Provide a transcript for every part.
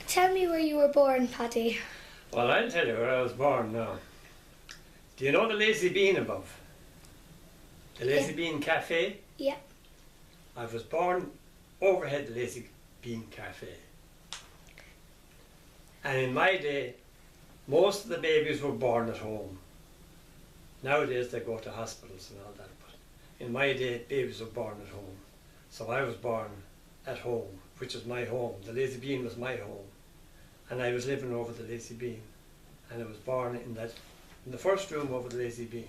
Tell me where you were born, Paddy. Well, I'll tell you where I was born now. Do you know the Lazy Bean above? The Lazy Bean Cafe? Yeah. I was born overhead the Lazy Bean Cafe. And in my day, most of the babies were born at home. Nowadays they go to hospitals and all that, but in my day, babies were born at home. So I was born at home, which is my home. The Lazy Bean was my home. And I was living over the Lazy Bean. And I was born in the first room over the Lazy Bean.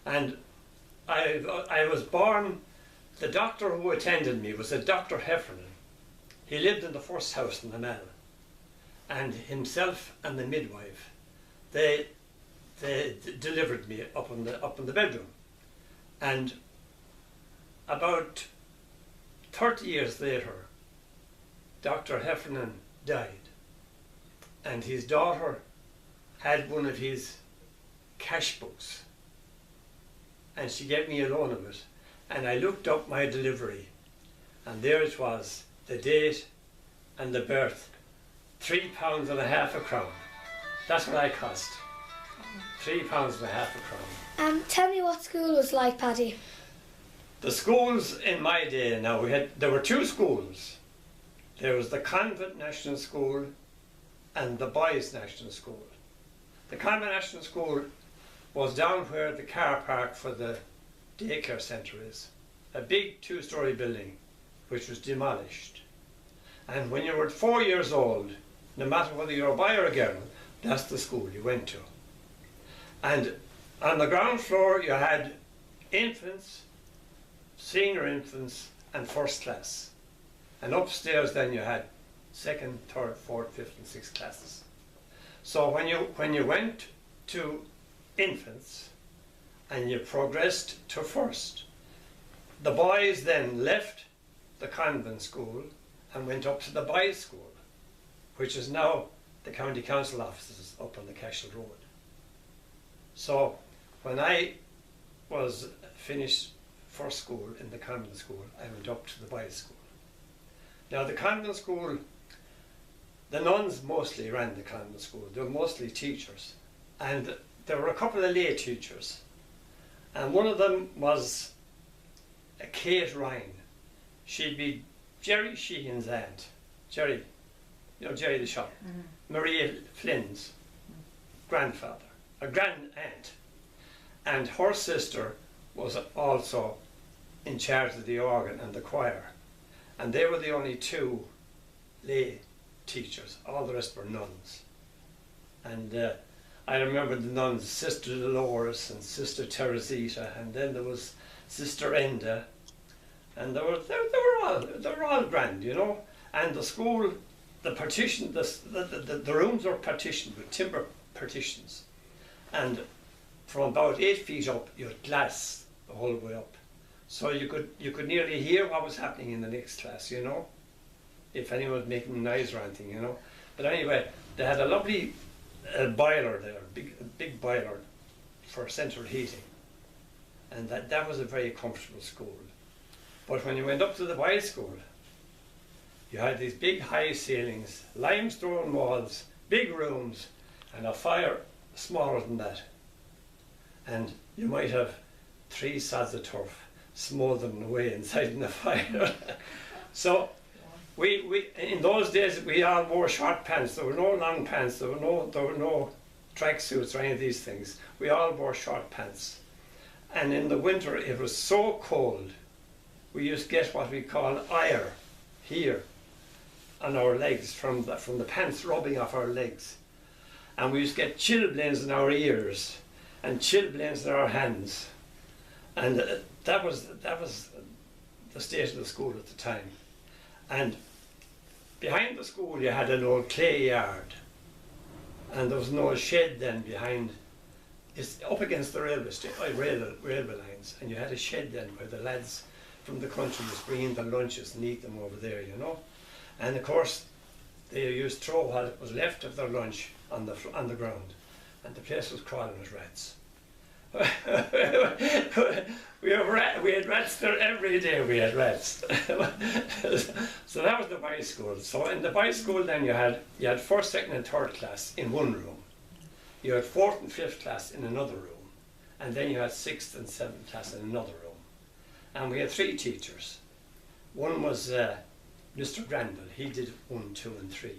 And I was born, the doctor who attended me was a Dr. Heffernan. He lived in the first house in the mill. And himself and the midwife, they delivered me up in the bedroom. And about 30 years later, Dr. Heffernan died. And his daughter had one of his cash books. And she gave me a loan of it. And I looked up my delivery. And there it was, the date and the birth. £3.50 a crown. That's what I cost. £3.50 a crown. Tell me what school was like, Paddy. The schools in my day now, there were two schools. There was the Convent National School and the Boys National School. The Convent National School was down where the car park for the daycare centre is. A big two-storey building which was demolished. And when you were 4 years old, no matter whether you were a boy or a girl, that's the school you went to. And on the ground floor you had infants, senior infants and first class. And upstairs then you had second, third, fourth, fifth and sixth classes. So when you went to infants and you progressed to first, the boys then left the convent school and went up to the boys' school, which is now the county council offices up on the Cashel Road. So when I was finished first school in the convent school, I went up to the boys' school. Now the convent school, the nuns mostly ran the convent school. They were mostly teachers. And there were a couple of lay teachers. And one of them was a Kate Ryan. She'd be Jerry Sheehan's aunt. Jerry, you know Jerry the shop. Maria Flynn's grandfather, a grand aunt. And her sister was also in charge of the organ and the choir. And they were the only two lay teachers. All the rest were nuns. And I remember the nuns, Sister Dolores and Sister Teresita, and then there was Sister Enda, and they were all grand, you know. And the school, the partition, the rooms were partitioned with timber partitions, and from about 8 feet up, you had glass the whole way up, so you could nearly hear what was happening in the next class, you know, if anyone was making noise or anything, you know. But anyway, they had a lovely boiler there, big boiler for central heating, and that was a very comfortable school. But when you went up to the boys' school, you had these big high ceilings, limestone walls, big rooms, and a fire smaller than that. And you might have 3 sods of turf smouldering away inside in the fire. So we in those days we all wore short pants. There were no long pants. There were no track suits or any of these things. We all wore short pants. And in the winter it was so cold. We used to get what we call ire here on our legs from the pants rubbing off our legs. And we used to get chilblains in our ears and chilblains in our hands. And that was the state of the school at the time. And behind the school you had an old clay yard, and there was an old shed then behind. It's up against the railway lines, and you had a shed then where the lads from the country was bringing their lunches and eat them over there, you know. And of course they used to throw what was left of their lunch on the ground, and the place was crawling with rats. we had rats there every day. We had rats. So that was the boys' school. So in the boys' school, then you had first, second, and third class in one room. You had fourth and fifth class in another room, and then you had sixth and seventh class in another room. And we had three teachers. One was Mr. Granville. He did 1, 2, and 3.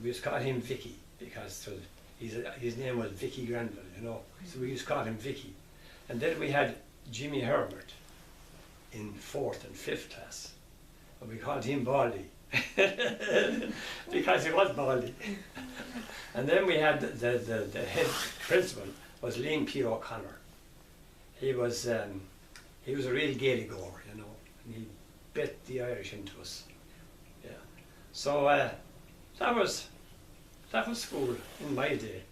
We used to call him Vicky because his name was Vicky Granville, you know. So we used to call him Vicky. And then we had Jimmy Herbert in fourth and fifth class. And we called him Baldy because he was Baldy. And then we had the head principal was Liam P. O'Connor. He was a real gaily goer, you know, and he bet the Irish into us. Yeah. So that was school in my day.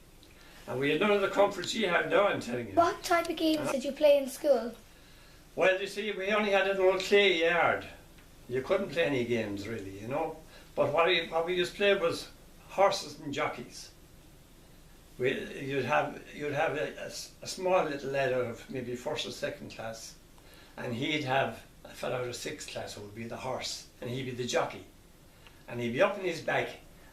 And we had none of the comforts you have now, I'm telling you. What type of games did you play in school? Well, you see, we only had an old clay yard. You couldn't play any games really, you know. But what we used to play was horses and jockeys. You'd have a small little lad out of maybe first or second class, and he'd have a fellow out of sixth class who would be the horse, and he'd be the jockey. And he'd be up on his back,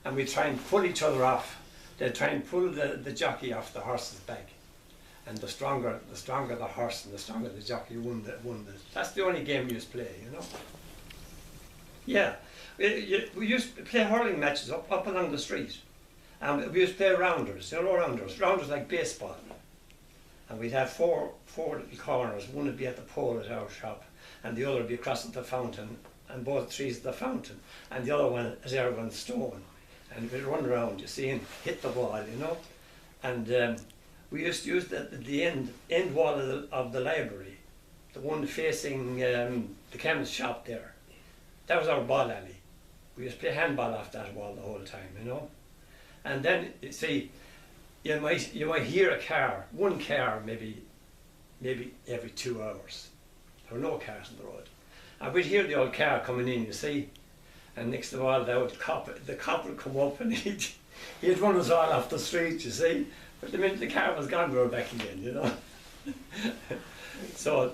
and we'd try and pull each other off. They'd try and pull the jockey off the horse's back. And the stronger the horse and the stronger the jockey won the. That's the only game we used to play, you know. Yeah, we used to play hurling matches up along the street. And we used to play rounders, you know, rounders like baseball. And we'd have four little corners. One would be at the pole at our shop, and the other would be across at the fountain, and both trees at the fountain, and the other one at everyone's stone. And we'd run around, you see, and hit the ball, you know. And we used to use the end wall of the library, the one facing the chemist shop there. That was our ball alley. We used to play handball off that wall the whole time, you know. And then, you see, you might hear a car, one car maybe every 2 hours. There were no cars on the road. And we'd hear the old car coming in, you see. And next of all, the cop would come up and he'd run us all off the street, you see. But the minute the car was gone, we were back again, you know. So,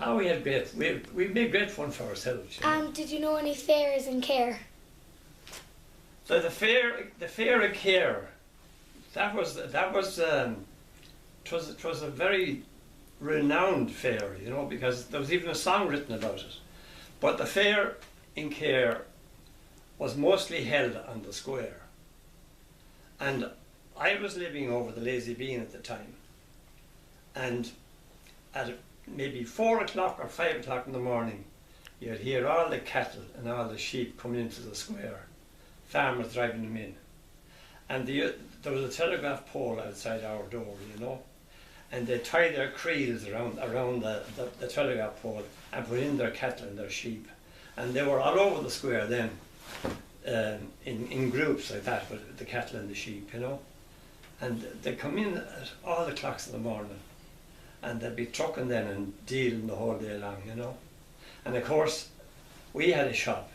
we made great fun for ourselves. You know? And did you know any fairs in Cahir? So the fair of Cahir, it was a very renowned fair, you know, because there was even a song written about it. But the fair in Cahir was mostly held on the square. And I was living over the Lazy Bean at the time, and at maybe 4 o'clock or 5 o'clock in the morning, you'd hear all the cattle and all the sheep coming into the square, farmers driving them in. And there was a telegraph pole outside our door, you know, and they'd tie their creels around the telegraph pole and put in their cattle and their sheep. And they were all over the square then, in groups like that, with the cattle and the sheep, you know. And they'd come in at all the clocks in the morning, and they'd be trucking then and dealing the whole day long, you know. And of course, we had a shop,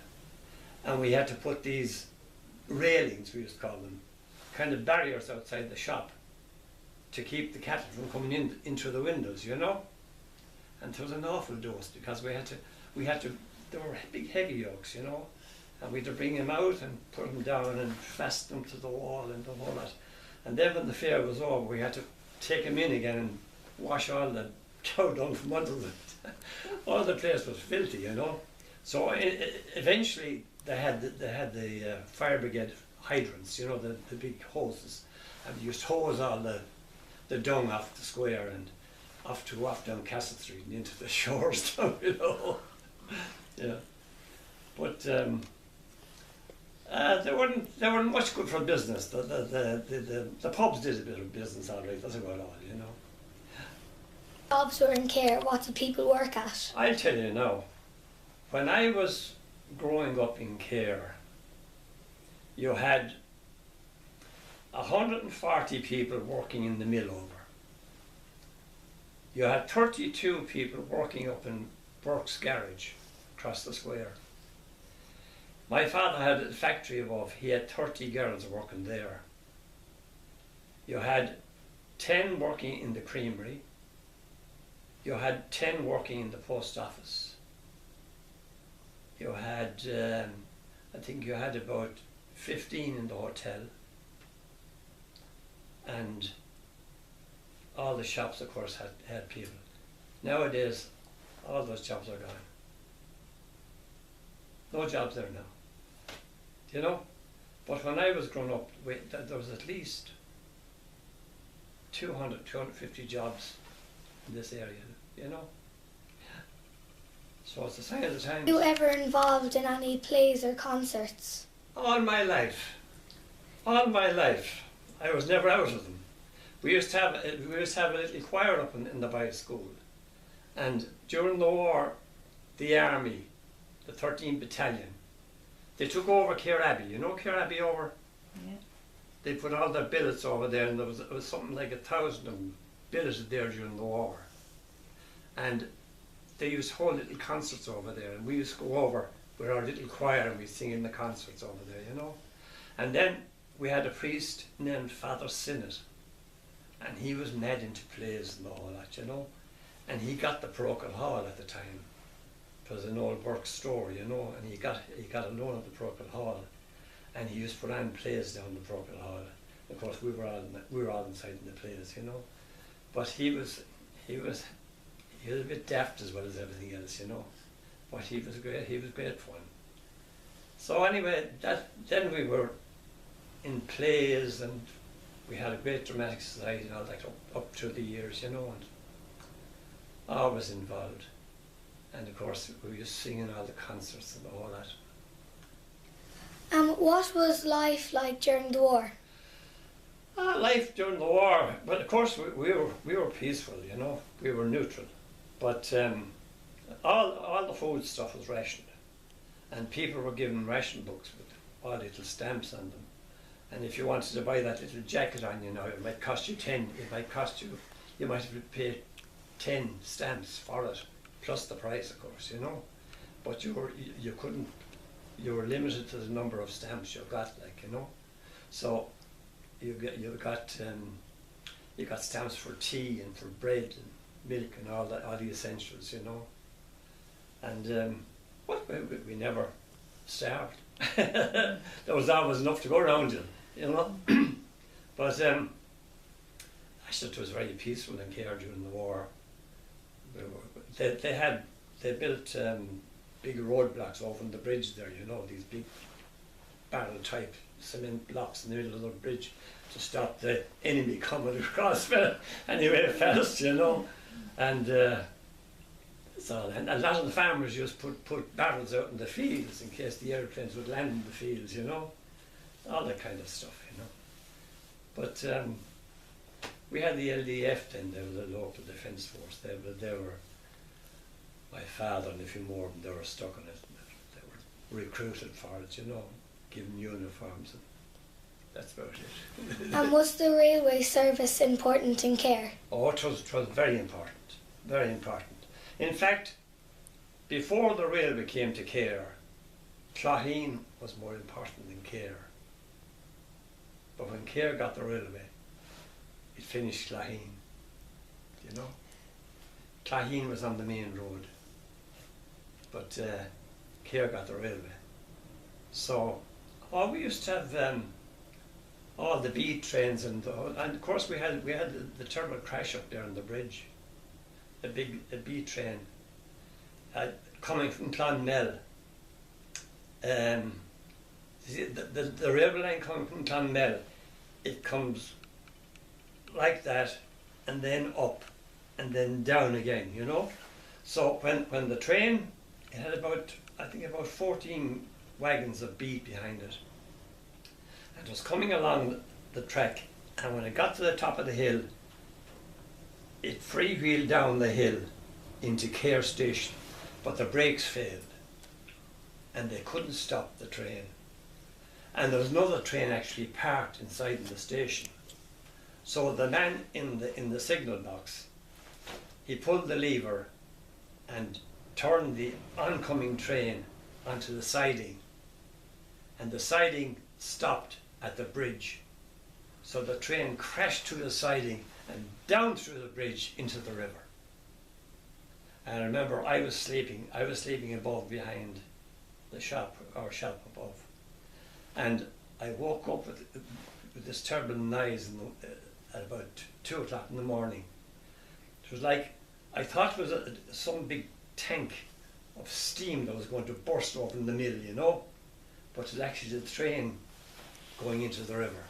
and we had to put these railings, we used to call them, kind of barriers outside the shop to keep the cattle from coming into the windows, you know. And there was an awful dose because we had to, they were big heavy yokes, you know, and we had to bring them out and put them down and fasten them to the wall and the whole lot. And then when the fair was over, we had to take them in again and wash all the cow dung from under them. All the place was filthy, you know. So eventually they had the fire brigade hydrants, you know, the big hoses, and you used to hose all the dung off the square and off down Castle Street and into the shores down below. Yeah, but they weren't much good for business. The pubs did a bit of business, all right. That's about all, you know. Jobs were in Cahir. What did people work at? I'll tell you now. When I was growing up in Cahir, you had 140 people working in the mill over. You had 32 people working up in Burke's garage across the square. My father had a factory above. He had 30 girls working there. You had 10 working in the creamery, you had 10 working in the post office, you had, I think you had about 15 in the hotel, and all the shops, of course, had people. Nowadays, all those jobs are gone. No jobs there now. You know? But when I was growing up, there was at least 200, 250 jobs in this area, you know? So it's the sign of the times. Were you ever involved in any plays or concerts? All my life. All my life. I was never out of them. We used to have a little choir up in the boys' school. And during the war, the army, the 13th Battalion, they took over Cahir Abbey. You know Cahir Abbey over? Yeah. They put all their billets over there, and it was something like 1,000 of them billeted there during the war. And they used to hold little concerts over there, and we used to go over with our little choir and we'd sing in the concerts over there, you know. And then we had a priest named Father Sinnott, and he was mad into plays and all that, you know. And he got the parochial hall at the time. It was an old work store, you know, and he got a loan of the parochial hall, and he used to put on plays down the parochial hall. Of course, we were all inside in the plays, you know. But he was a bit daft as well as everything else, you know. But he was great fun. So anyway, then we were in plays, and we had a great dramatic society and all that up through the years, you know, and always involved. And of course, we used to sing in all the concerts and all that. What was life like during the war? Life during the war, well, of course, we were peaceful, you know. We were neutral, but all the food stuff was rationed, and people were given ration books with all little stamps on them. And if you wanted to buy that little jacket on you now, it might cost you 10. It might cost you. You might have to pay 10 stamps for it, plus the price, of course, you know. But you were limited to the number of stamps you got, like, you know. So you got stamps for tea and for bread and milk and all the essentials, you know. And we never starved. There was always enough to go around, you know. But actually, it was very peaceful in Cahir during the war. They built big roadblocks over on the bridge there, you know, these big barrel type cement blocks in the middle of the bridge to stop the enemy coming across anyway fast, you know. And so and a lot of the farmers just put barrels out in the fields in case the airplanes would land in the fields, you know. All that kind of stuff, you know. But we had the LDF then. They were the local defence force. They were my father and a few more of them. They were stuck in it. They were recruited for it, you know, given uniforms, and that's about it. And was the railway service important in Cahir? Oh, it was very important, very important. In fact, before the railway came to Cahir, Cahir was more important than Cahir. But when Cahir got the railway, it finished Cahir, you know. Cahir was on the main road, but Cahir got the railway. So, we used to have all the beat trains, and of course we had the terrible crash up there on the bridge. A beat train coming from Clonmel. The railway line coming from Clonmel, it comes like that, and then up, and then down again, you know. So when the train, it had about 14 wagons of beat behind it, and it was coming along the track, and when it got to the top of the hill, it freewheeled down the hill into Cahir station, but the brakes failed, and they couldn't stop the train. And there was another train actually parked inside the station. So the man in the signal box, he pulled the lever and turned the oncoming train onto the siding, and the siding stopped at the bridge. So the train crashed through the siding and down through the bridge into the river. And I remember I was sleeping above behind the shop, our shop above. And I woke up with this terrible noise at about 2 o'clock in the morning. It was like, I thought it was some big tank of steam that was going to burst open in the middle, you know, but it was actually the train going into the river.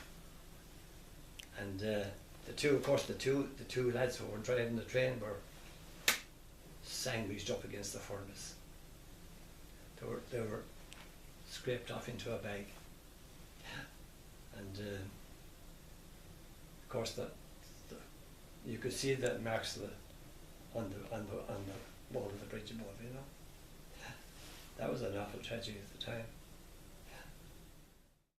And the two lads who were driving the train were sandwiched up against the furnace. They were scraped off into a bag. And of course you could see the marks of on the wall of the bridge above, you know. That was an awful tragedy at the time.